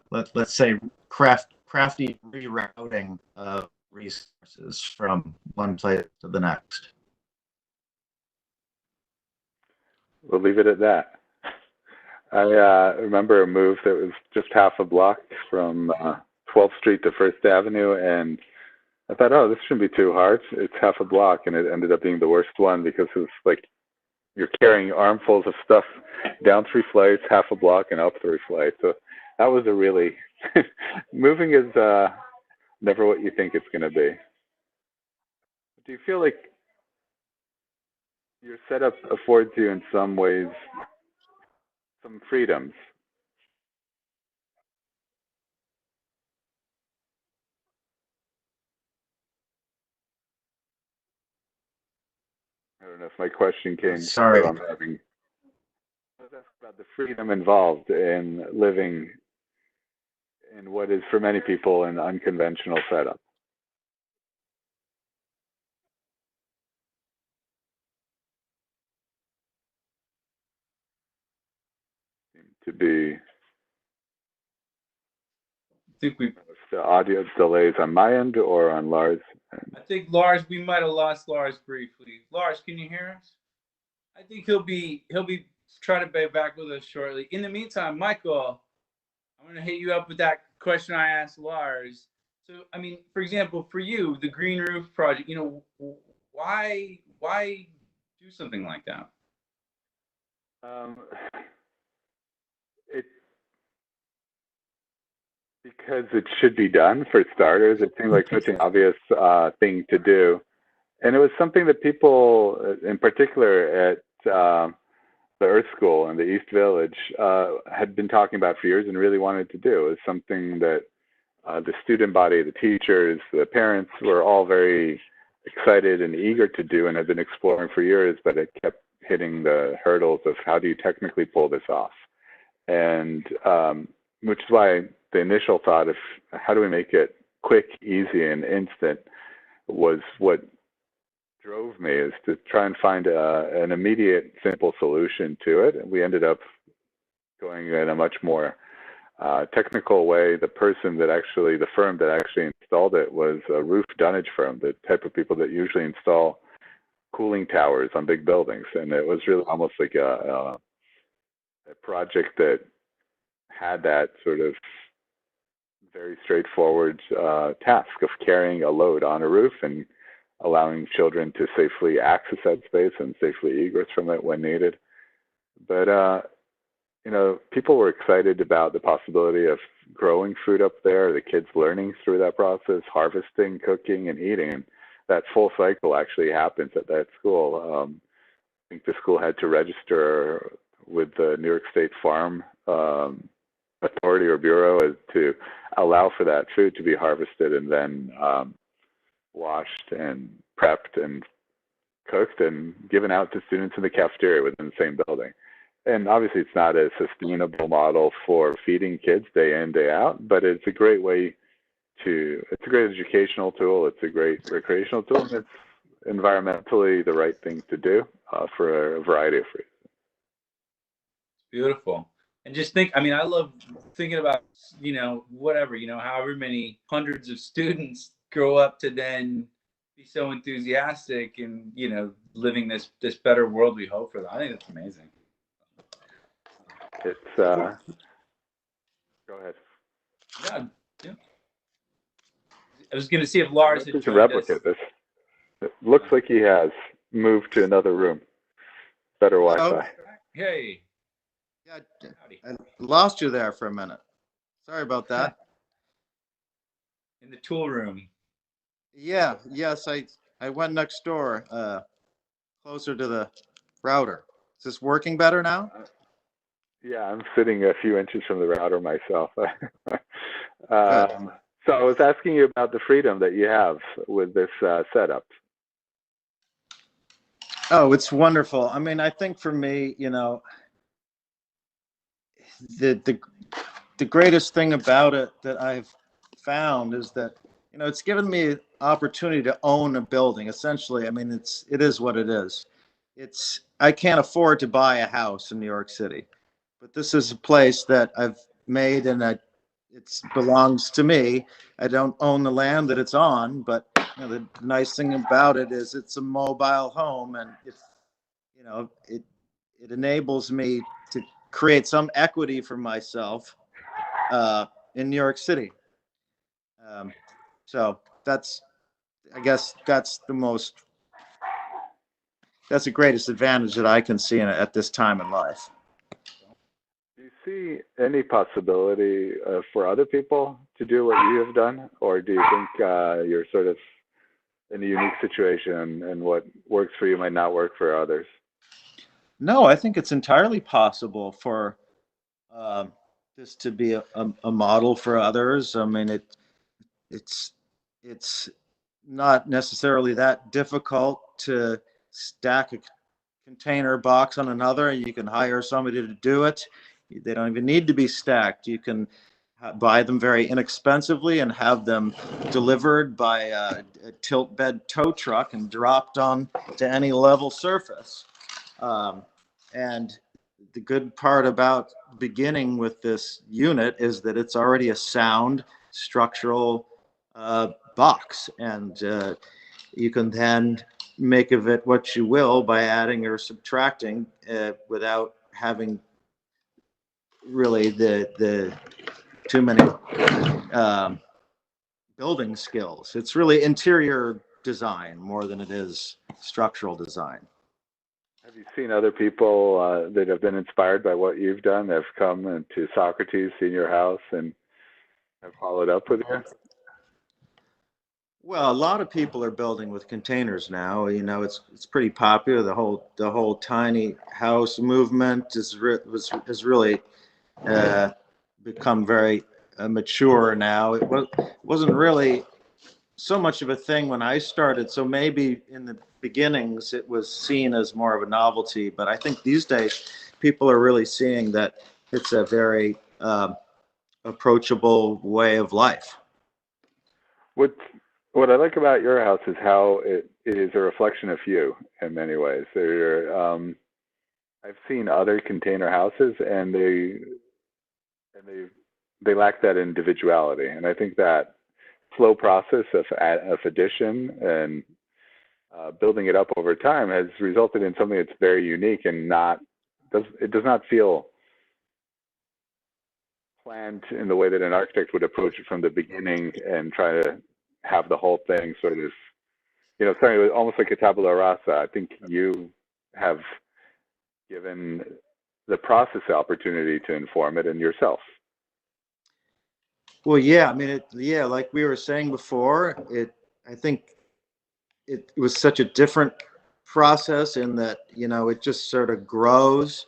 B: let's say crafty rerouting of resources from one place to the next.
C: We'll leave it at that. I remember a move that was just half a block from 12th Street to First Avenue, and I thought, oh, this shouldn't be too hard. It's half a block, and it ended up being the worst one because it's like you're carrying armfuls of stuff down 3 flights, half a block, and up 3 flights. So that was a really moving is never what you think it's going to be. Do you feel like your setup affords you in some ways some freedoms? I don't know if my question came.
B: Sorry.
C: I'm having about the freedom involved in living in what is for many people an unconventional setup. To be
A: I think we.
C: The audio delays on my end or on Lars?
A: I think Lars. We might have lost Lars briefly. Lars, can you hear us? I think he'll be trying to be back with us shortly. In the meantime, Michael, I'm going to hit you up with that question I asked Lars. So, I mean, for example, for you, the Green Roof Project, you know, why do something like that?
C: Because it should be done, for starters. It seemed like such an obvious thing to do. And it was something that people, in particular at the Earth School and the East Village, had been talking about for years and really wanted to do. It was something that the student body, the teachers, the parents were all very excited and eager to do and had been exploring for years, but it kept hitting the hurdles of how do you technically pull this off? And which is why the initial thought of how do we make it quick, easy, and instant was what drove me, is to try and find an immediate, simple solution to it. And we ended up going in a much more technical way, the firm that actually installed it was a roof dunnage firm, the type of people that usually install cooling towers on big buildings. And it was really almost like a project that had that sort of very straightforward task of carrying a load on a roof and allowing children to safely access that space and safely egress from it when needed. But people were excited about the possibility of growing food up there, the kids learning through that process, harvesting, cooking, and eating. And that full cycle actually happens at that school. I think the school had to register with the New York State Farm Authority or Bureau to allow for that food to be harvested and then washed and prepped and cooked and given out to students in the cafeteria within the same building. And obviously it's not a sustainable model for feeding kids day in, day out, but it's a great it's a great educational tool, it's a great recreational tool, and it's environmentally the right thing to do for a variety of reasons.
A: Beautiful. And just think, I love thinking about, however many hundreds of students grow up to then be so enthusiastic and, living this better world we hope for them. I think that's amazing.
C: It's, go ahead.
A: Yeah. I was going to see if Lars had
C: can replicate this. It looks like he has moved to another room. Better Wi-Fi.
A: Hey.
B: Yeah, I lost you there for a minute. Sorry about that.
A: In the tool room.
B: Yeah, yes, I went next door, closer to the router. Is this working better now?
C: Yeah, I'm sitting a few inches from the router myself. So I was asking you about the freedom that you have with this setup.
B: Oh, it's wonderful. I think for me, the greatest thing about it that I've found is that, it's given me an opportunity to own a building. Essentially, it is what it is. I can't afford to buy a house in New York City, but this is a place that I've made and it belongs to me. I don't own the land that it's on, but the nice thing about it is it's a mobile home, and it enables me to create some equity for myself in New York City. So I guess that's the greatest advantage that I can see at this time in life.
C: Do you see any possibility for other people to do what you have done, or do you think you're sort of in a unique situation and what works for you might not work for others?
B: No, I think it's entirely possible for this to be a model for others. It's not necessarily that difficult to stack a container box on another. You can hire somebody to do it. They don't even need to be stacked. You can buy them very inexpensively and have them delivered by a tilt bed tow truck and dropped on to any level surface. And the good part about beginning with this unit is that it's already a sound structural box, and you can then make of it what you will by adding or subtracting without having really the too many building skills. It's really interior design more than it is structural design.
C: Have you seen other people that have been inspired by what you've done, that have come into Socrates, seen your house, and have followed up with you?
B: Well, a lot of people are building with containers now. It's pretty popular. The whole tiny house movement has really become very mature now. It wasn't really so much of a thing when I started. So maybe in the beginnings it was seen as more of a novelty. But I think these days people are really seeing that it's a very approachable way of life.
C: What I like about your house is how it is a reflection of you in many ways. I've seen other container houses, and they they lack that individuality. And I think that slow process of addition and building it up over time has resulted in something that's very unique and it does not feel planned in the way that an architect would approach it from the beginning and try to have the whole thing sort of, starting with almost like a tabula rasa. I think you have given the process the opportunity to inform it and yourself.
B: Well, yeah, I mean, like we were saying before, I think it was such a different process in that, it just sort of grows,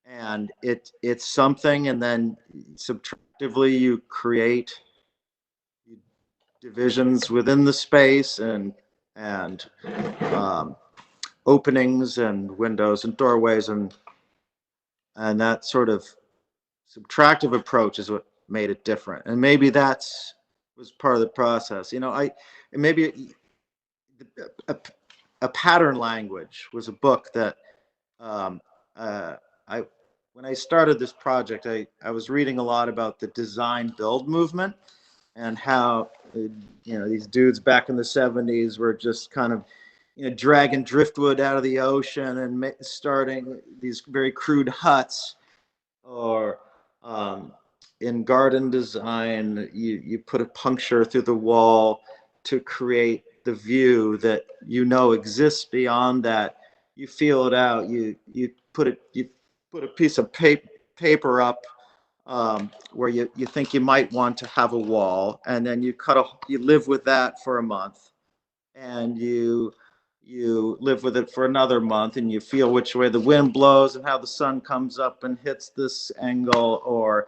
B: and it's something, and then subtractively you create divisions within the space and openings and windows and doorways, and that sort of subtractive approach is what made it different. And maybe was part of the process. Maybe a pattern language was a book that when I started this project, I was reading a lot about the design build movement and how these dudes back in the 70s were just kind of dragging driftwood out of the ocean and starting these very crude huts. Or in garden design, you put a puncture through the wall to create the view that exists beyond that. You feel it out. You put a piece of paper up where you think you might want to have a wall, and then you live with that for a month, and you live with it for another month, and you feel which way the wind blows and how the sun comes up and hits this angle, or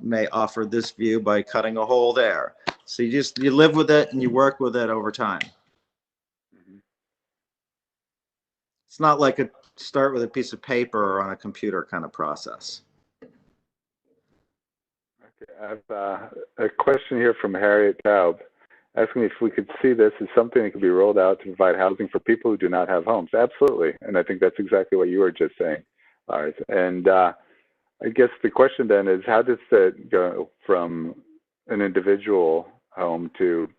B: may offer this view by cutting a hole there. So you live with it and you work with it over time.
C: Mm-hmm.
B: It's not like a start with a piece of paper or on a computer kind of process.
C: Okay, I have a question here from Harriet Taub, asking if we could see this as something that could be rolled out to provide housing for people who do not have homes. Absolutely, and I think that's exactly what you were just saying, Lars. And I guess the question then is, how does that go from an individual home to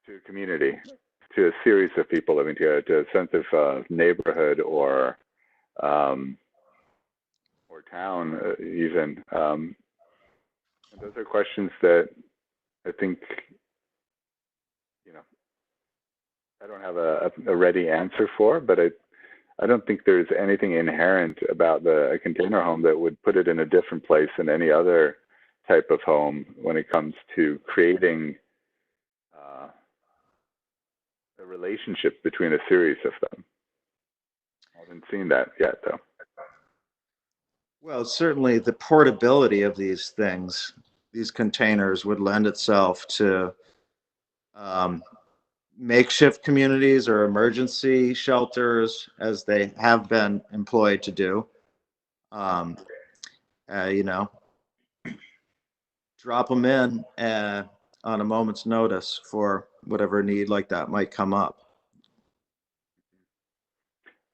C: a community, to a series of people living together, to a sense of neighborhood or town even? And those are questions that I think, I don't have a ready answer for, but I don't think there's anything inherent about a container home that would put it in a different place than any other type of home when it comes to creating a relationship between a series of them. I haven't seen that yet, though.
B: Well, certainly the portability of these things, these containers, would lend itself to makeshift communities or emergency shelters, as they have been employed to do. Drop them in on a moment's notice for whatever need like that might come up.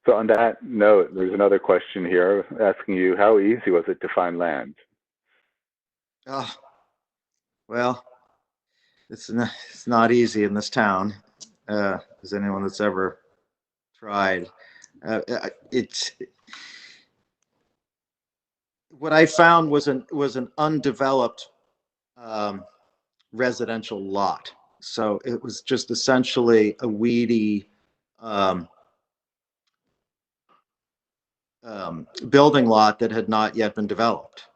C: So on that note, there's another question here asking you, how easy was it to find land?
B: Oh, well, it's not easy in this town, as anyone that's ever tried. What I found was an undeveloped residential lot. So it was just essentially a weedy building lot that had not yet been developed.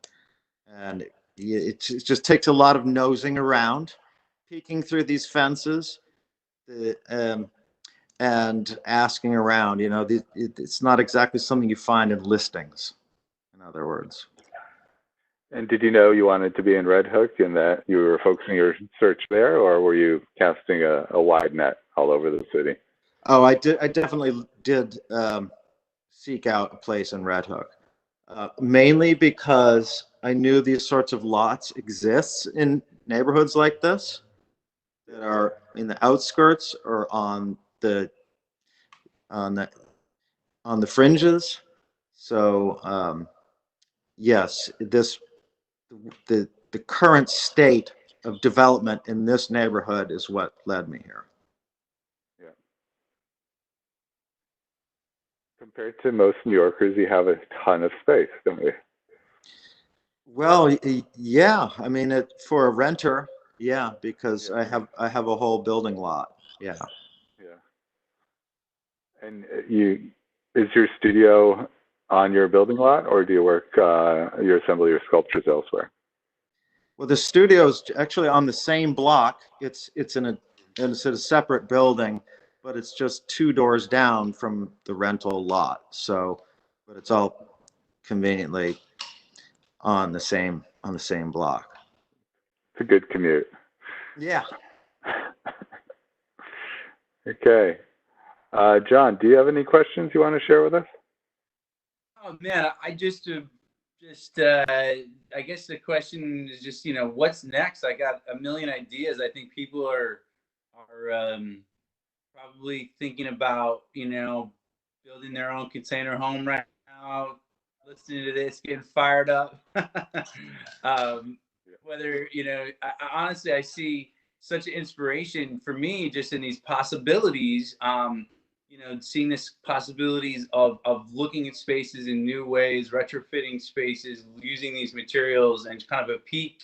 B: And it just takes a lot of nosing around, peeking through these fences, and asking around. It's not exactly something you find in listings, in other words.
C: And did you know you wanted to be in Red Hook and that you were focusing your search there, or were you casting a wide net all over the city?
B: Oh, I definitely did seek out a place in Red Hook, mainly because I knew these sorts of lots exist in neighborhoods like this that are in the outskirts or on the fringes. So yes, the the current state of development in this neighborhood is what led me here.
C: Yeah. Compared to most New Yorkers, you have a ton of space, don't you?
B: Well, yeah. I mean, for a renter, yeah, because I have a whole building lot. Yeah.
C: Yeah. And is your studio on your building lot, or do you work, you assemble your sculptures elsewhere?
B: Well, the studio's actually on the same block. It's in a separate building, but it's just 2 doors down from the rental lot. So, but it's all conveniently on the same block.
C: It's a good commute.
B: Yeah.
C: Okay. John, do you have any questions you want to share with us?
A: Oh man, I I guess the question is just, what's next? I got a million ideas. I think people are probably thinking about, building their own container home right now, listening to this, getting fired up. Whether, honestly, I see such an inspiration for me just in these possibilities, seeing this possibilities of looking at spaces in new ways, retrofitting spaces, using these materials, and kind of a peek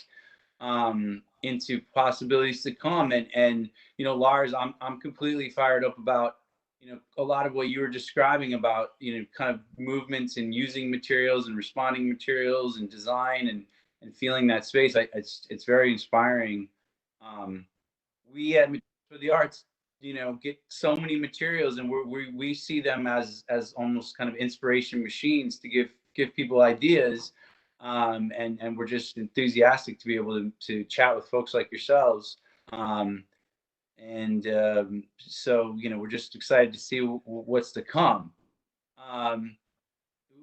A: into possibilities to come. And Lars, I'm completely fired up about a lot of what you were describing about kind of movements and using materials and responding materials and design and feeling that space. It's very inspiring. We at Materials for the Arts, get so many materials, and we see them as almost kind of inspiration machines to give people ideas. And we're just enthusiastic to be able to chat with folks like yourselves. So, we're just excited to see what's to come.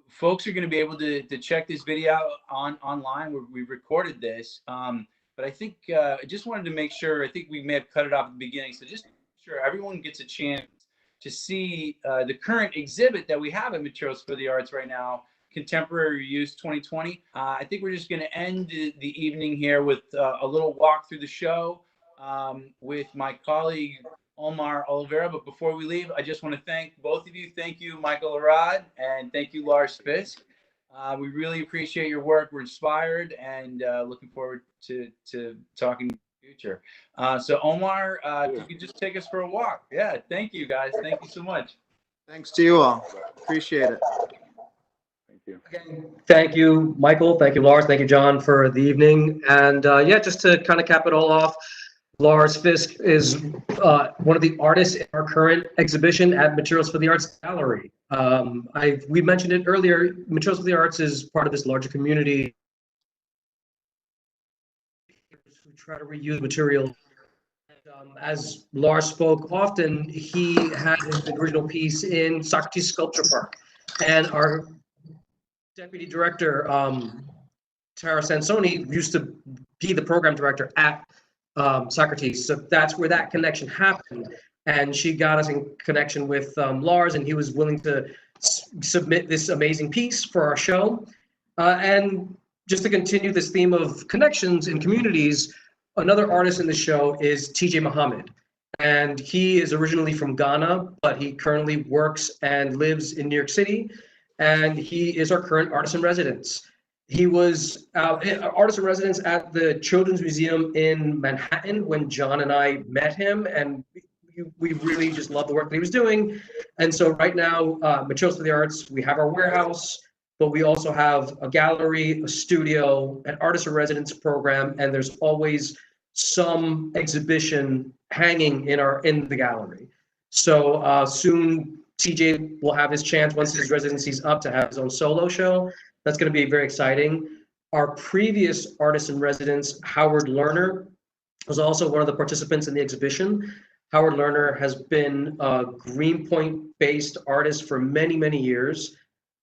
A: Folks are going to be able to check this video out online where we recorded this. But I think I just wanted to make sure, I think we may have cut it off at the beginning. So just make sure everyone gets a chance to see the current exhibit that we have at Materials for the Arts right now, Contemporary Use 2020. I think we're just going to end the evening here with a little walk through the show with my colleague, Omar Oliveira. But before we leave, I just want to thank both of you. Thank you, Michael Arad, and thank you, Lars Fisk. We really appreciate your work. We're inspired and looking forward to talking in the future. So Omar, if you could just take us for a walk. Yeah, thank you guys. Thank you so much.
B: Thanks to you all. Appreciate it.
C: Thank you.
D: Again, thank you, Michael. Thank you, Lars. Thank you, John, for the evening. And yeah, just to kind of cap it all off, Lars Fisk is one of the artists in our current exhibition at Materials for the Arts Gallery. We mentioned it earlier. Materials for the Arts is part of this larger community who try to reuse materials. As Lars spoke often, he had his original piece in Socrates Sculpture Park, and our deputy director, Tara Sansoni, used to be the program director at Socrates. So that's where that connection happened. And she got us in connection with Lars, and he was willing to submit this amazing piece for our show. And just to continue this theme of connections in communities, another artist in the show is TJ Muhammad. And he is originally from Ghana, but he currently works and lives in New York City. And he is our current artist in residence. He was artist in residence at the Children's Museum in Manhattan when John and I met him, and we really just loved the work that he was doing. And so right now, Materials for the Arts, we have our warehouse, but we also have a gallery, a studio, an artist in residence program, and there's always some exhibition hanging in the gallery. So soon, TJ will have his chance, once his residency's up, to have his own solo show. That's going to be very exciting. Our previous artist in residence, Howard Lerner, was also one of the participants in the exhibition. Howard Lerner has been a Greenpoint-based artist for many, many years.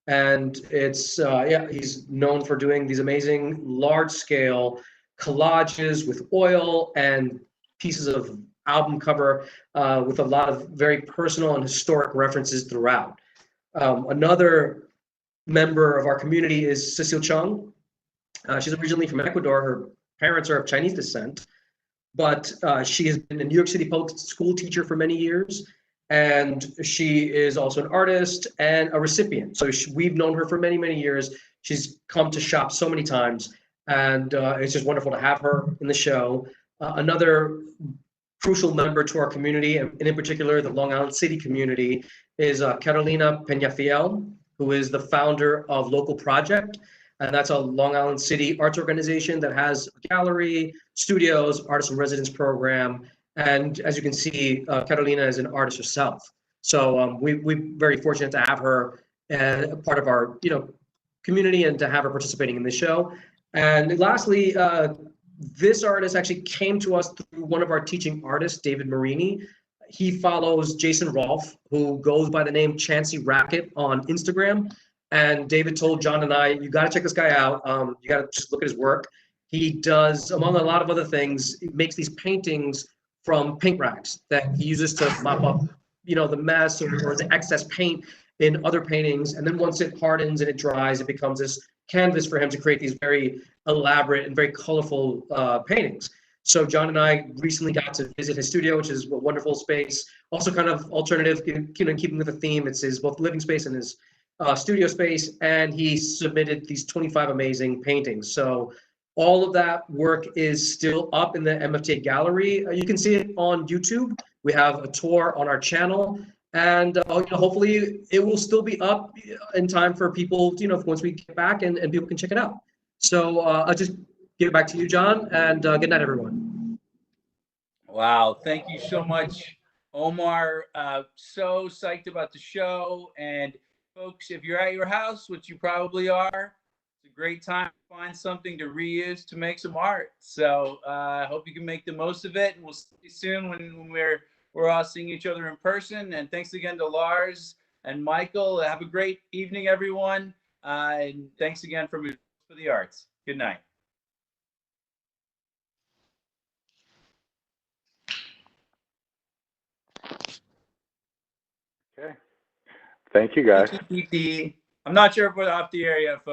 D: And it's, he's known for doing these amazing large-scale collages with oil and pieces of album cover with a lot of very personal and historic references throughout. Another member of our community is Cecile Chung. She's originally from Ecuador. Her parents are of Chinese descent, but she has been a New York City public school teacher for many years. And she is also an artist and a recipient. So we've known her for many, many years. She's come to shop so many times. And it's just wonderful to have her in the show. Another crucial member to our community, and in particular, the Long Island City community, is Carolina Peñafiel, who is the founder of Local Project. And that's a Long Island City arts organization that has a gallery, studios, artist in residence program. And as you can see, Carolina is an artist herself. So we're very fortunate to have her part of our community and to have her participating in this show. And lastly, this artist actually came to us through one of our teaching artists, David Marini. He follows Jason Rolfe, who goes by the name Chancy Racket on Instagram. And David told John and I, you got to check this guy out. You got to just look at his work. He does, among a lot of other things, he makes these paintings from paint racks that he uses to mop up, the mess or the excess paint in other paintings. And then once it hardens and it dries, it becomes this canvas for him to create these very elaborate and very colorful paintings. So John and I recently got to visit his studio, which is a wonderful space. Also kind of alternative, keeping with the theme. It's his both living space and his studio space, and he submitted these 25 amazing paintings. So all of that work is still up in the MFTA gallery. You can see it on YouTube. We have a tour on our channel, and hopefully it will still be up in time for people, once we get back and people can check it out. So I'll just give it back to you, John, and good night, everyone.
A: Wow, thank you so much, Omar. So psyched about the show. And folks, if you're at your house, which you probably are, it's a great time to find something to reuse to make some art. So I hope you can make the most of it. And we'll see you soon when we're all seeing each other in person. And thanks again to Lars and Michael. Have a great evening, everyone. And thanks again for the arts. Good night.
C: Okay. Thank you, guys.
A: I'm not sure if we're off the air yet, folks.